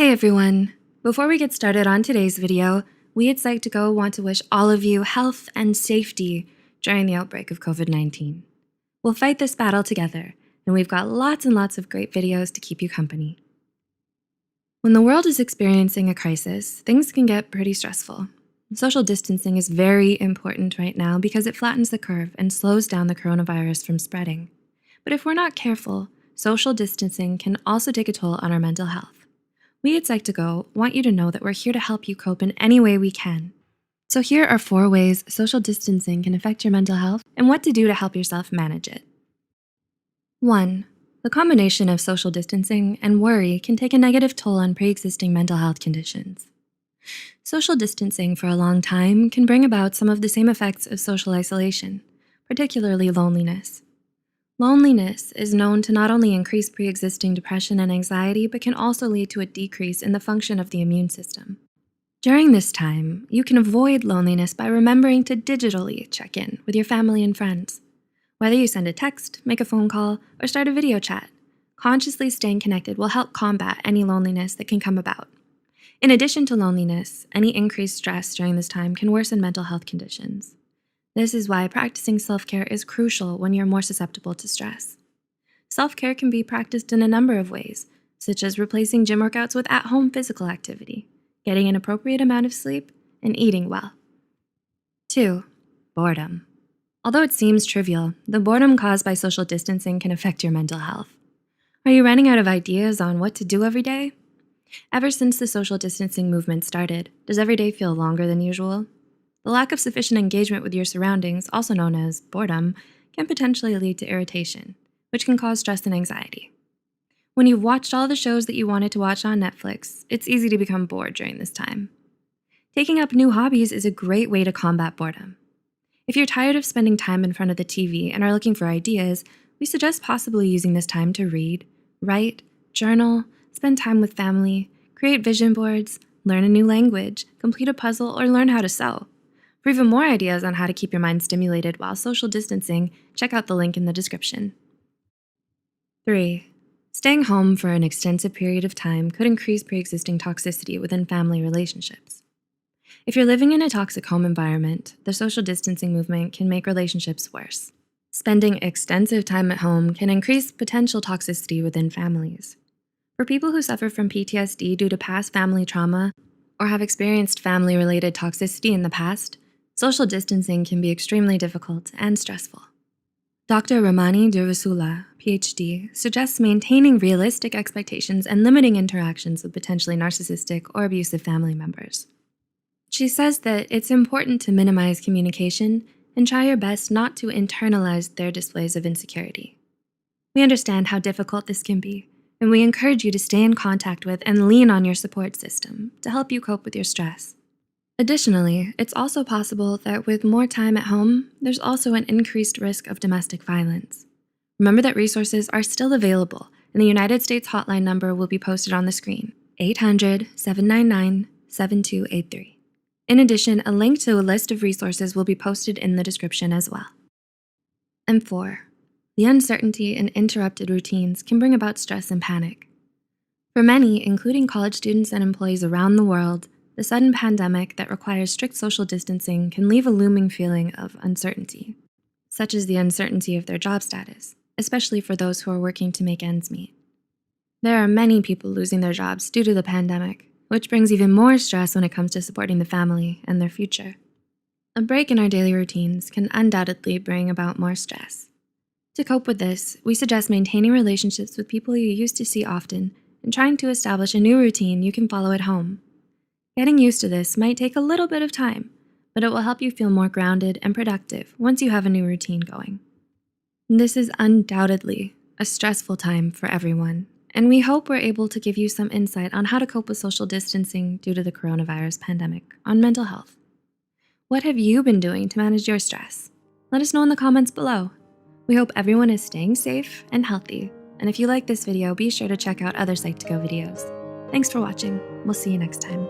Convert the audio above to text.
Hi everyone! Before we get started on today's video, we at Psych2Go want to wish all of you health and safety during the outbreak of COVID-19. We'll fight this battle together, and we've got lots and lots of great videos to keep you company. When the world is experiencing a crisis, things can get pretty stressful. Social distancing is very important right now because it flattens the curve and slows down the coronavirus from spreading. But if we're not careful, social distancing can also take a toll on our mental health. We at Psych2Go want you to know that we're here to help you cope in any way we can. So here are 4 ways social distancing can affect your mental health and what to do to help yourself manage it. 1. The combination of social distancing and worry can take a negative toll on pre-existing mental health conditions. Social distancing for a long time can bring about some of the same effects of social isolation, particularly loneliness. Loneliness is known to not only increase pre-existing depression and anxiety, but can also lead to a decrease in the function of the immune system. During this time, you can avoid loneliness by remembering to digitally check in with your family and friends. Whether you send a text, make a phone call, or start a video chat, consciously staying connected will help combat any loneliness that can come about. In addition to loneliness, any increased stress during this time can worsen mental health conditions. This is why practicing self-care is crucial when you're more susceptible to stress. Self-care can be practiced in a number of ways, such as replacing gym workouts with at-home physical activity, getting an appropriate amount of sleep, and eating well. 2. Boredom. Although it seems trivial, the boredom caused by social distancing can affect your mental health. Are you running out of ideas on what to do every day? Ever since the social distancing movement started, does every day feel longer than usual? The lack of sufficient engagement with your surroundings, also known as boredom, can potentially lead to irritation, which can cause stress and anxiety. When you've watched all the shows that you wanted to watch on Netflix, it's easy to become bored during this time. Taking up new hobbies is a great way to combat boredom. If you're tired of spending time in front of the TV and are looking for ideas, we suggest possibly using this time to read, write, journal, spend time with family, create vision boards, learn a new language, complete a puzzle, or learn how to sew. For even more ideas on how to keep your mind stimulated while social distancing, check out the link in the description. 3. Staying home for an extensive period of time could increase pre-existing toxicity within family relationships. If you're living in a toxic home environment, the social distancing movement can make relationships worse. Spending extensive time at home can increase potential toxicity within families. For people who suffer from PTSD due to past family trauma or have experienced family-related toxicity in the past, social distancing can be extremely difficult and stressful. Dr. Ramani Durvasula, PhD, suggests maintaining realistic expectations and limiting interactions with potentially narcissistic or abusive family members. She says that it's important to minimize communication and try your best not to internalize their displays of insecurity. We understand how difficult this can be, and we encourage you to stay in contact with and lean on your support system to help you cope with your stress. Additionally, it's also possible that with more time at home, there's also an increased risk of domestic violence. Remember that resources are still available, and the United States hotline number will be posted on the screen, 800-799-7283. In addition, a link to a list of resources will be posted in the description as well. And 4. The uncertainty and interrupted routines can bring about stress and panic. For many, including college students and employees around the world, the sudden pandemic that requires strict social distancing can leave a looming feeling of uncertainty, such as the uncertainty of their job status, especially for those who are working to make ends meet. There are many people losing their jobs due to the pandemic, which brings even more stress when it comes to supporting the family and their future. A break in our daily routines can undoubtedly bring about more stress. To cope with this, we suggest maintaining relationships with people you used to see often and trying to establish a new routine you can follow at home. Getting used to this might take a little bit of time, but it will help you feel more grounded and productive once you have a new routine going. This is undoubtedly a stressful time for everyone, and we hope we're able to give you some insight on how to cope with social distancing due to the coronavirus pandemic on mental health. What have you been doing to manage your stress? Let us know in the comments below. We hope everyone is staying safe and healthy, and if you like this video, be sure to check out other Psych2Go videos. Thanks for watching. We'll see you next time.